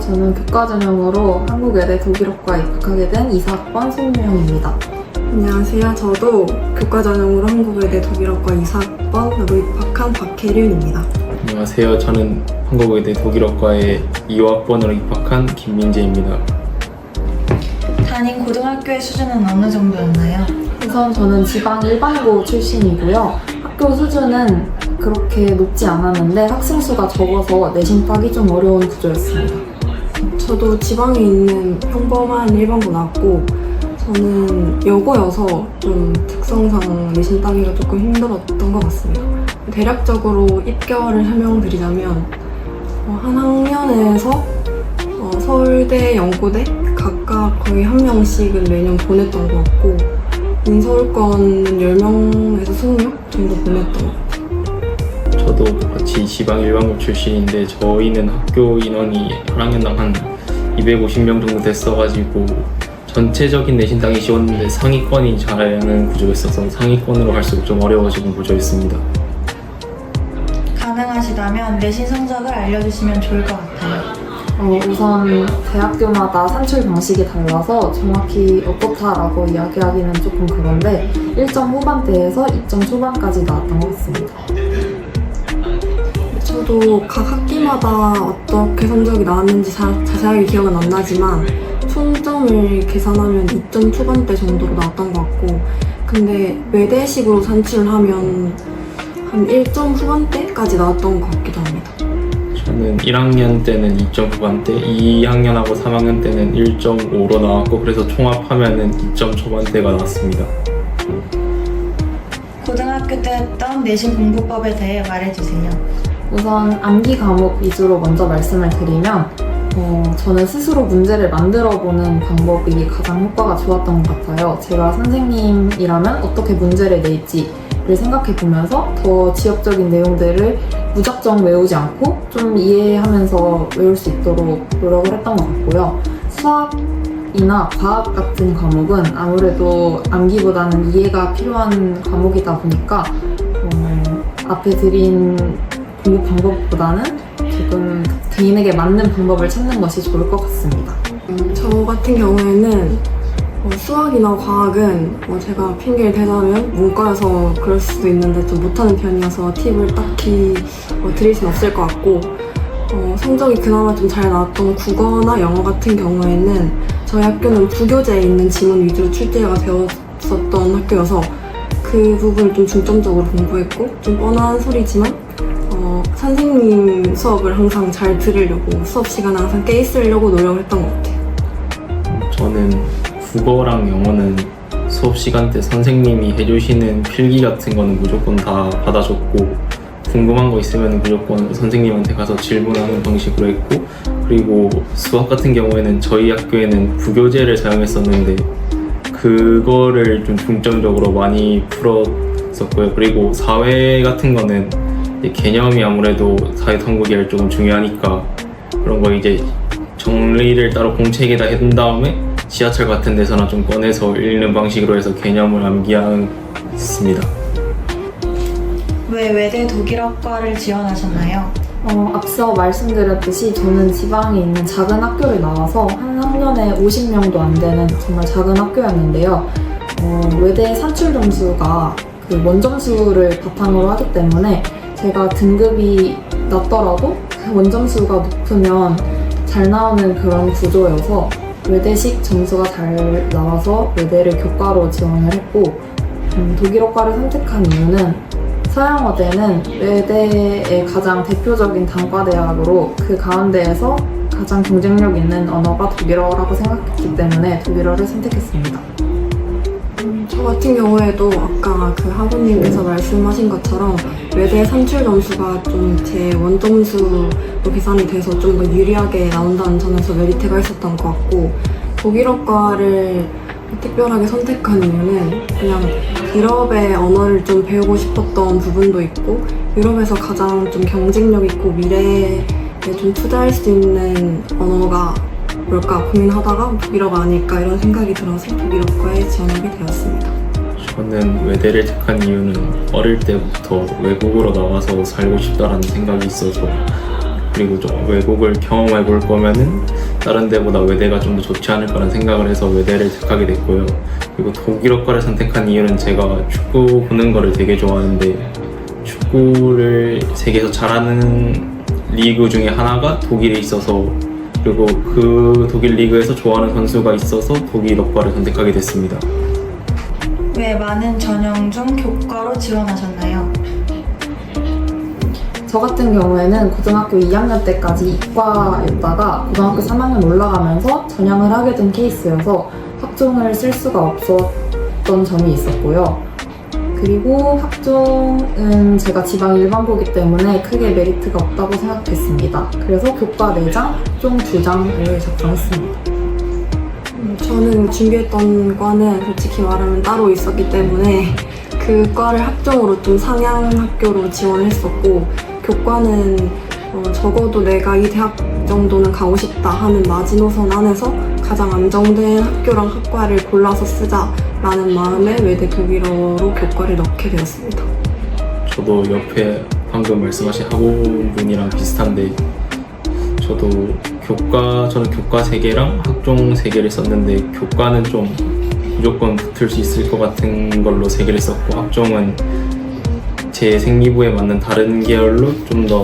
저는 교과 전형으로 한국외대 독일어과에 입학하게 된 24학번 손유영입니다. 안녕하세요. 저도 교과 전형으로 한국외대 독일어과 24학번으로 입학한 박혜륜입니다. 안녕하세요. 저는 한국외대 독일어과에 2호학번으로 입학한 김민재입니다. 담임 고등학교의 수준은 어느 정도였나요? 우선 저는 지방 일반고 출신이고요. 학교 수준은 그렇게 높지 않았는데 학생 수가 적어서 내신 따기 좀 어려운 구조였습니다. 저도 지방에 있는 평범한 일반고 나왔고 저는 여고여서 좀 특성상 내신 따기가 조금 힘들었던 것 같습니다. 대략적으로 입결을 설명드리자면 한 학년에서 서울대, 연고대 각각 거의 한 명씩은 매년 보냈던 것 같고 인서울권은 10명에서 20명 정도 보냈던 것 같아요. 저도 같이 지방 일반고 출신인데 저희는 학교 인원이 한 학년당 한 250명 정도 됐어가지고 전체적인 내신 따기 쉬웠는데 상위권이 잘하는 구조였어서 상위권으로 갈수록 좀 어려워지는 구조였습니다. 가능하시다면 내신 성적을 알려주시면 좋을 것 같아요. 우선 대학교마다 산출 방식이 달라서 정확히 어떻다라고 이야기하기는 조금 그런데 1점 후반대에서 2점 초반까지 나왔던 것 같습니다. 저도 각 학기마다 어떻게 성적이 나왔는지 자세하게 기억은 안 나지만 총점을 계산하면 2점 초반대 정도로 나왔던 것 같고 근데 외대식으로 산출을 하면 한 1점 후반대까지 나왔던 것 같기도 합니다. 저는 1학년 때는 2점 후반대, 2학년하고 3학년 때는 1.5로 나왔고 그래서 총합하면은 2점 초반대가 나왔습니다. 고등학교 때 했던 내신 공부법에 대해 말해주세요. 우선 암기 과목 위주로 먼저 말씀을 드리면 저는 스스로 문제를 만들어보는 방법이 가장 효과가 좋았던 것 같아요. 제가 선생님이라면 어떻게 문제를 낼지를 생각해보면서 더 지역적인 내용들을 무작정 외우지 않고 좀 이해하면서 외울 수 있도록 노력을 했던 것 같고요. 수학이나 과학 같은 과목은 아무래도 암기보다는 이해가 필요한 과목이다 보니까 앞에 드린 공부 방법보다는 조금 개인에게 맞는 방법을 찾는 것이 좋을 것 같습니다. 저 같은 경우에는 수학이나 과학은 제가 핑계를 대자면 문과여서 그럴 수도 있는데 좀 못하는 편이어서 팁을 딱히 드릴 수는 없을 것 같고 성적이 그나마 좀 잘 나왔던 국어나 영어 같은 경우에는 저희 학교는 부교재에 있는 지문 위주로 출제가 되었었던 학교여서 그 부분을 좀 중점적으로 공부했고 좀 뻔한 소리지만 선생님 수업을 항상 잘 들으려고 수업 시간에 항상 깨 있으려고 노력을 했던 것 같아요. 저는 국어랑 영어는 수업 시간 때 선생님이 해주시는 필기 같은 거는 무조건 다 받아줬고 궁금한 거 있으면 무조건 선생님한테 가서 질문하는 방식으로 했고 그리고 수학 같은 경우에는 저희 학교에는 부교재를 사용했었는데 그거를 좀 중점적으로 많이 풀었었고요. 그리고 사회 같은 거는 개념이 아무래도 사회탐구 계열 조금 중요하니까 그런 거 이제 정리를 따로 공책에다 해둔 다음에 지하철 같은 데서나 좀 꺼내서 읽는 방식으로 해서 개념을 암기했습니다. 왜 외대 독일어과를 지원하셨나요? 앞서 말씀드렸듯이 저는 지방에 있는 작은 학교를 나와서 한 학년에 50명도 안 되는 정말 작은 학교였는데요. 외대 산출 점수가 그 원점수를 바탕으로 하기 때문에 제가 등급이 낮더라도 원점수가 높으면 잘 나오는 그런 구조여서 외대식 점수가 잘 나와서 외대를 교과로 지원을 했고 독일어과를 선택한 이유는 서양어대는 외대의 가장 대표적인 단과대학으로 그 가운데에서 가장 경쟁력 있는 언어가 독일어라고 생각했기 때문에 독일어를 선택했습니다. 저 같은 경우에도 아까 그 학우님께서 말씀하신 것처럼 외대 산출 점수가 좀 제 원점수로 계산이 돼서 좀 더 유리하게 나온다는 점에서 메리트가 있었던 것 같고 독일어과를 특별하게 선택한 이유는 그냥 유럽의 언어를 좀 배우고 싶었던 부분도 있고 유럽에서 가장 좀 경쟁력 있고 미래에 좀 투자할 수 있는 언어가 뭘까 고민하다가 독일어가 아닐까 이런 생각이 들어서 독일어과에 지원하게 되었습니다. 저는 외대를 택한 이유는 어릴 때부터 외국으로 나가서 살고 싶다라는 생각이 있어서 그리고 좀 외국을 경험해 볼 거면은 다른 데보다 외대가 좀 더 좋지 않을까라는 생각을 해서 외대를 택하게 됐고요. 그리고 독일어과를 선택한 이유는 제가 축구 보는 거를 되게 좋아하는데 축구를 세계에서 잘하는 리그 중에 하나가 독일에 있어서, 그리고 그 독일 리그에서 좋아하는 선수가 있어서 독일어과를 선택하게 됐습니다. 왜 많은 전형 중 교과로 지원하셨나요? 저 같은 경우에는 고등학교 2학년 때까지 이과였다가 고등학교 3학년 올라가면서 전향을 하게 된 케이스여서 학종을 쓸 수가 없었던 점이 있었고요. 그리고 학종은 제가 지방 일반고이기 때문에 크게 메리트가 없다고 생각했습니다. 그래서 교과 4장, 학종 2장을 작성했습니다. 저는 준비했던 과는 솔직히 말하면 따로 있었기 때문에 그 과를 학종으로 좀 상향 학교로 지원을 했었고, 교과는 적어도 내가 이 대학 정도는 가고 싶다 하는 마지노선 안에서 가장 안정된 학교랑 학과를 골라서 쓰자라는 마음에 외대 독일어로 교과를 넣게 되었습니다. 저도 옆에 방금 말씀하신 학원분이랑 비슷한데 저는 교과 3개랑 학종 3개를 썼는데 교과는 좀 무조건 붙을 수 있을 것 같은 걸로 3개를 썼고, 학종은 제 생기부에 맞는 다른 계열로 좀 더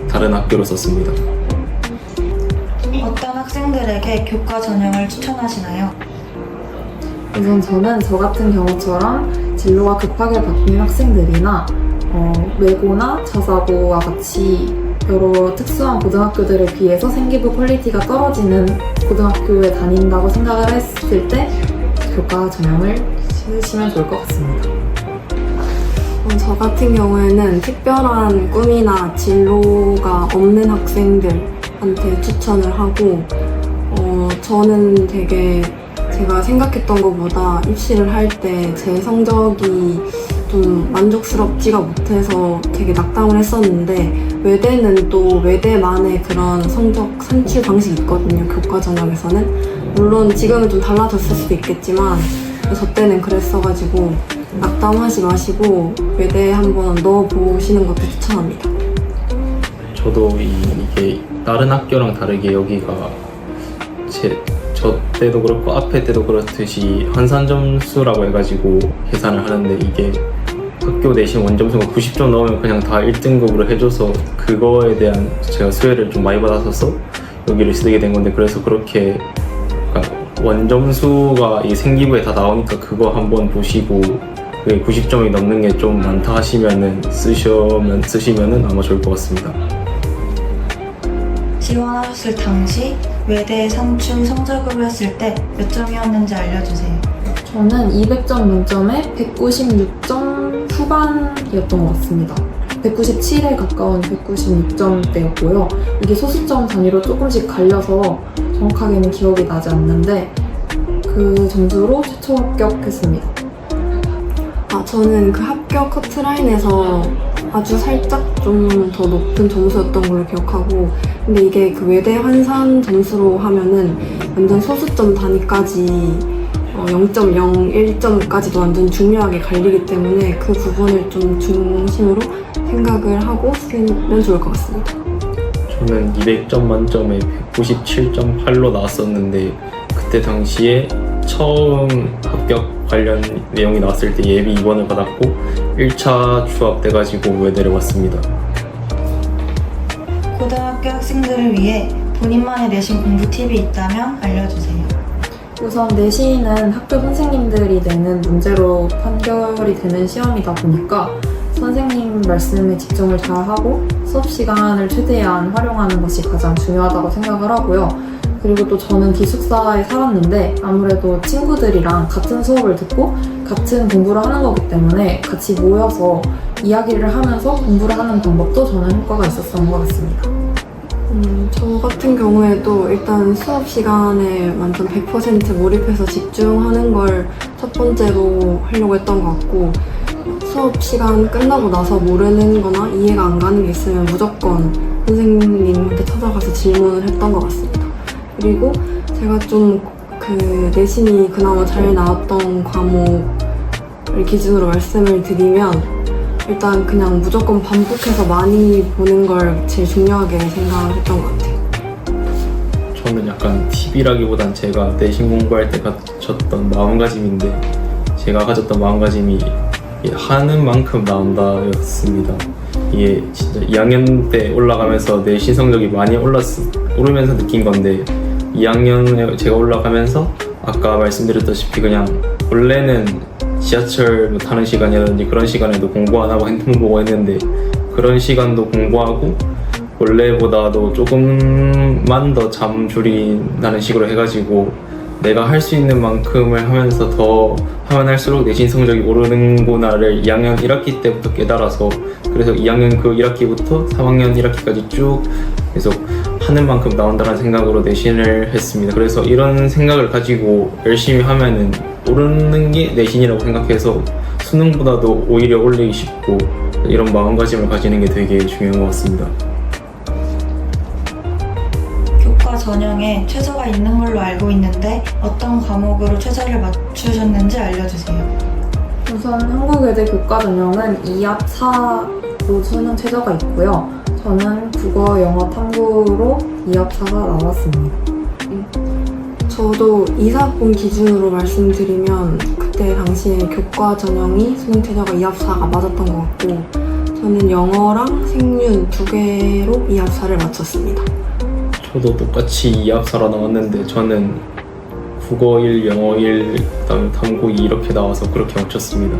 다른 학교로 썼습니다. 어떤 학생들에게 교과 전형을 추천하시나요? 우선 저는 저 같은 경우처럼 진로가 급하게 바뀐 학생들이나 외고나 저사고와 같이 여러 특수한 고등학교들에 비해서 생기부 퀄리티가 떨어지는 고등학교에 다닌다고 생각을 했을 때 교과 전형을 쓰시면 좋을 것 같습니다. 저 같은 경우에는 특별한 꿈이나 진로가 없는 학생들한테 추천을 하고, 저는 되게 제가 생각했던 것보다 입시를 할 때 제 성적이 좀 만족스럽지가 못해서 되게 낙담을 했었는데, 외대는 또 외대만의 그런 성적 산출 방식이 있거든요, 교과 전형에서는. 물론 지금은 좀 달라졌을 수도 있겠지만 저 때는 그랬어가지고 낙담하지 마시고 외대에 한번 넣어보시는 것도 추천합니다. 저도 이게 다른 학교랑 다르게 여기가 저 때도 그렇고 앞에 때도 그렇듯이 환산 점수라고 해가지고 계산을 하는데, 이게 학교 내신 원점수가 90점 넘으면 그냥 다 1등급으로 해줘서 그거에 대한 제가 수혜를 좀 많이 받았어서 여기를 쓰게 된 건데, 그래서 그렇게 원점수가 이 생기부에 다 나오니까 그거 한번 보시고 그게 90점이 넘는 게 좀 많다 하시면은 쓰시면은 아마 좋을 것 같습니다. 지원하셨을 당시 외대 산출 성적으로 했을 때 몇 점이었는지 알려주세요. 저는 200점 만점에 196점 후반이었던 것 같습니다. 197에 가까운 196점대였고요. 이게 소수점 단위로 조금씩 갈려서 정확하게는 기억이 나지 않는데 그 점수로 최초 합격했습니다. 저는 그 합격 커트라인에서 아주 살짝 좀 더 높은 점수였던 걸로 기억하고, 근데 이게 그 외대 환산 점수로 하면은 완전 소수점 단위까지 0.01점까지도 완전 중요하게 갈리기 때문에 그 부분을 좀 중심으로 생각을 하고 쓰면 좋을 것 같습니다. 저는 200점 만점에 197.8로 나왔었는데, 그때 당시에 처음 합격 관련 내용이 나왔을 때 예비 입원을 받았고 1차 추합돼가지고 외대를 왔습니다. 고등학교 학생들을 위해 본인만의 내신 공부 팁이 있다면 알려주세요. 우선 내신은 학교 선생님들이 내는 문제로 판결이 되는 시험이다 보니까 선생님 말씀에 집중을 잘 하고 수업 시간을 최대한 활용하는 것이 가장 중요하다고 생각을 하고요. 그리고 또 저는 기숙사에 살았는데 아무래도 친구들이랑 같은 수업을 듣고 같은 공부를 하는 거기 때문에 같이 모여서 이야기를 하면서 공부를 하는 방법도 저는 효과가 있었던 것 같습니다. 저 같은 경우에도 일단 수업 시간에 완전 100% 몰입해서 집중하는 걸 첫 번째로 하려고 했던 것 같고, 수업 시간 끝나고 나서 모르는 거나 이해가 안 가는 게 있으면 무조건 선생님한테 찾아가서 질문을 했던 것 같습니다. 그리고 제가 좀 그 내신이 그나마 잘 나왔던 과목을 기준으로 말씀을 드리면 일단 그냥 무조건 반복해서 많이 보는 걸 제일 중요하게 생각했던 것 같아요. 저는 약간 팁이라기보단 제가 내신 공부할 때 가졌던 마음가짐인데, 제가 가졌던 마음가짐이 하는 만큼 나온다였습니다. 이게 진짜 2학년 때 올라가면서 내신 성적이 많이 오르면서 느낀 건데, 2학년에 제가 올라가면서 아까 말씀드렸다시피 그냥 원래는 지하철 타는 시간이라든지 그런 시간에도 공부 안 하고 핸드폰 보고 했는데, 그런 시간도 공부하고 원래보다도 조금만 더 잠 줄인다는 식으로 해가지고 내가 할 수 있는 만큼을 하면서 더 하면 할수록 내신 성적이 오르는구나를 2학년 1학기 때부터 깨달아서, 그래서 2학년 그 1학기부터 3학년 1학기까지 쭉 계속 하는 만큼 나온다는 생각으로 내신을 했습니다. 그래서 이런 생각을 가지고 열심히 하면은 오르는 게 내신이라고 생각해서 수능보다도 오히려 올리기 쉽고, 이런 마음가짐을 가지는 게 되게 중요한 것 같습니다. 교과 전형에 최저가 있는 걸로 알고 있는데 어떤 과목으로 최저를 맞추셨는지 알려주세요. 우선 한국외대 교과 전형은 2합 4로 수능 최저가 있고요. 저는 국어, 영어, 탐구로 2합 4가 나왔습니다. 저도 이사학번 기준으로 말씀드리면 그때 당시에 교과 전형이 수능 최저가 2합 4가 맞았던 것 같고, 저는 영어랑 생륜 두 개로 2합 4를 맞췄습니다. 저도 똑같이 2합 4로 나왔는데, 저는 국어 1, 영어 1, 그다음에 탐구 2 이렇게 나와서 그렇게 맞췄습니다.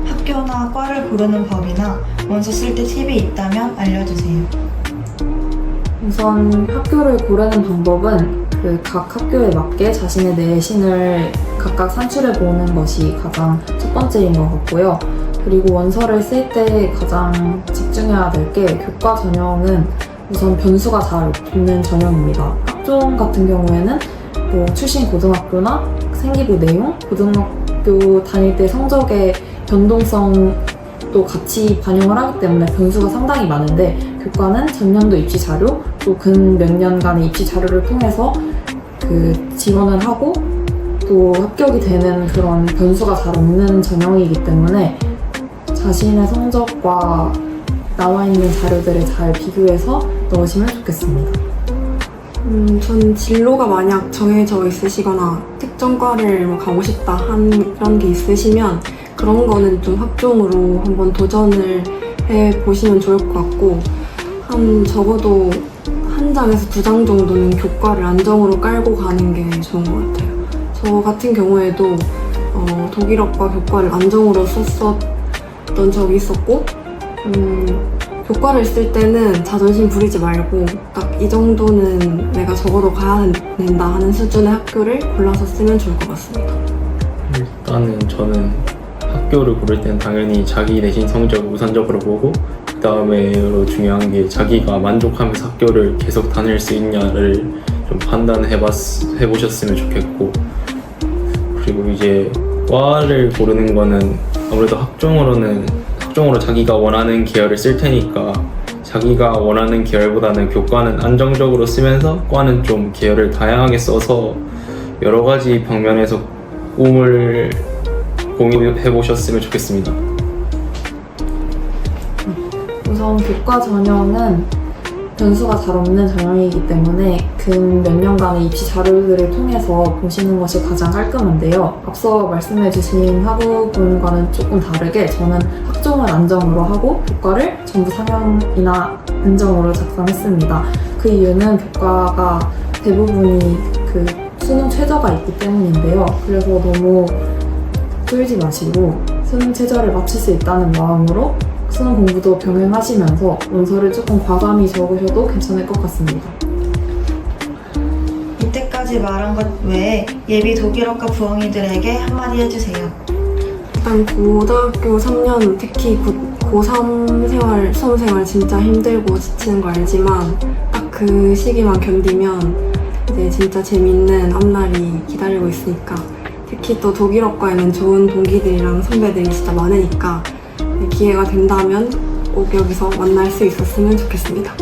학교나 과를 고르는 법이나 원서 쓸 때 팁이 있다면 알려주세요. 우선 학교를 고르는 방법은 각 학교에 맞게 자신의 내신을 각각 산출해 보는 것이 가장 첫 번째인 것 같고요. 그리고 원서를 쓸 때 가장 집중해야 될 게, 교과 전형은 우선 변수가 잘 없는 전형입니다. 학종 같은 경우에는 뭐 출신 고등학교나 생기부 내용, 고등학교 다닐 때 성적의 변동성도 같이 반영을 하기 때문에 변수가 상당히 많은데, 교과는 전년도 입시 자료, 또 근 몇 년간의 입시 자료를 통해서 지원을 하고 또 합격이 되는 그런 변수가 잘 없는 전형이기 때문에 자신의 성적과 나와 있는 자료들을 잘 비교해서 넣으시면 좋겠습니다. 저는 진로가 만약 정해져 있으시거나 특정 과를 뭐 가고 싶다 이런 게 있으시면 그런 거는 좀 학종으로 한번 도전을 해보시면 좋을 것 같고, 적어도 한 장에서 2장 정도는 교과를 안정으로 깔고 가는 게 좋은 것 같아요. 저 같은 경우에도 독일어과 교과를 안정으로 썼었던 적이 있었고, 교과를 쓸 때는 자존심 부리지 말고 딱 이 정도는 내가 적어도 가야 된다 하는 수준의 학교를 골라서 쓰면 좋을 것 같습니다. 일단은 저는 학교를 고를 때는 당연히 자기 내신 성적을 우선적으로 보고, 그 다음에로 중요한 게 자기가 만족하면서 학교를 계속 다닐 수 있냐를 좀 판단해보셨으면 좋겠고, 그리고 이제 과를 고르는 거는 아무래도 학종으로 자기가 원하는 계열을 쓸 테니까, 자기가 원하는 계열보다는 교과는 안정적으로 쓰면서 과는 좀 계열을 다양하게 써서 여러 가지 방면에서 꿈을 공유해 보셨으면 좋겠습니다. 우선 교과 전형은 변수가 잘 없는 전형이기 때문에 근 몇 년간의 입시 자료들을 통해서 보시는 것이 가장 깔끔한데요. 앞서 말씀해주신 학우분과는 조금 다르게 저는 학종을 안정으로 하고 교과를 전부 상영이나 안정으로 작성했습니다. 그 이유는 교과가 대부분이 수능 최저가 있기 때문인데요. 그래서 너무 끌지 마시고 수능 최저를 맞출 수 있다는 마음으로 수능 공부도 병행하시면서 원서를 조금 과감히 적으셔도 괜찮을 것 같습니다. 이때까지 말한 것 외에 예비 독일어과 부엉이들에게 한마디 해주세요. 일단 고등학교 3년, 특히 고3 생활, 수험 생활 진짜 힘들고 지치는 거 알지만 딱 그 시기만 견디면 이제 진짜 재밌는 앞날이 기다리고 있으니까, 특히 또 독일어과에는 좋은 동기들이랑 선배들이 진짜 많으니까 기회가 된다면 꼭 여기서 만날 수 있었으면 좋겠습니다.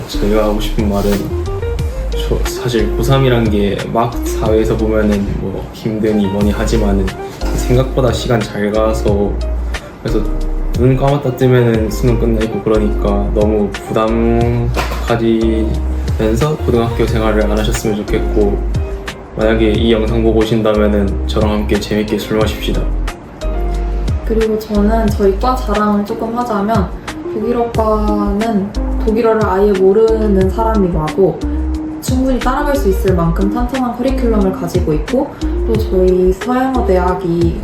제가 하고 싶은 말은, 사실 고3이란 게 막 사회에서 보면은 뭐 힘드니 뭐니 하지만은 생각보다 시간 잘 가서 그래서 눈 감았다 뜨면은 수능 끝나 있고 그러니까 너무 부담 가지면서 고등학교 생활을 안 하셨으면 좋겠고 만약에 이 영상 보고 오신다면은 저랑 함께 재밌게 술 마십시다. 그리고 저는 저희 과 자랑을 조금 하자면 독일어과는 독일어를 아예 모르는 사람이 와도 충분히 따라갈 수 있을 만큼 탄탄한 커리큘럼을 가지고 있고 또 저희 서영어대학이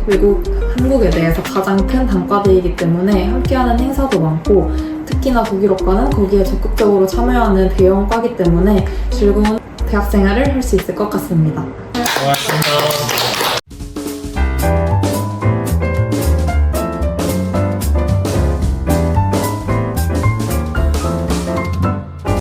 한국에 대해서 가장 큰 단과대이기 때문에 함께하는 행사도 많고 특히나 독일어과는 거기에 적극적으로 참여하는 대형과이기 때문에 즐거운 대학생활을 할 수 있을 것 같습니다. 고맙습니다.